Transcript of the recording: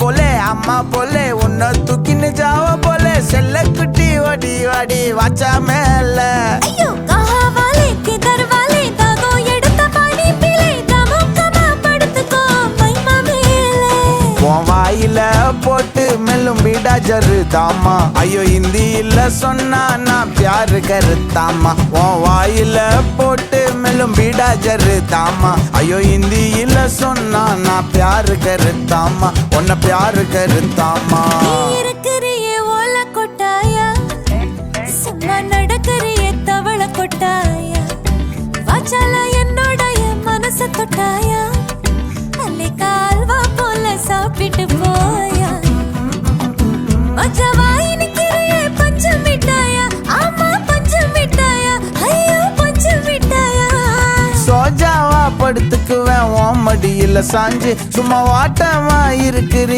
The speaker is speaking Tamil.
போலே அம்மா போலே உன்னை தூக்கின்னு ஜாவ போலே செல்ல குட்டி ஓடி வாடி வாச்சா மேல ஐயோ கஹாவாலே கிதர்வாலே தாகோ எடுத்த பாடி பிளே தமுக்கமா படுத்துக்கோ மைமா மேலே உன் வாயில போட்டு மெல்லும் பீடா ஜருதாமா ஐயோ ஹிந்தியில சொன்னா நான் பியாரு கருத்தாமா உன் வாயில போட்டு மெல்லும் பீடா ஜருதாமா ஐயோ ஹிந்தியில சொன்னா நான் பியாரு கருத்தாமா உன்னை பியாரு கருத்தாமா இருக்கிறியே ஓல கொட்டாயா சும்மா நடக்கறியே தவள கொட்டாயா வாச்சால என்னோடைய மனச தொட்டாயா அல்லே கால்வா போல சாப்பிட்டு போயா மச்சவாய் நிக்கிறியே பஞ்சு மிட்டாயா ஆமா பஞ்சு மிட்டாயா ஐயோ பஞ்சு மிட்டாயா சோஜாவா படுத்துக்குவேன் உன் மடியில சாஞ்சு சும்மா வாட்டமா இருக்கிற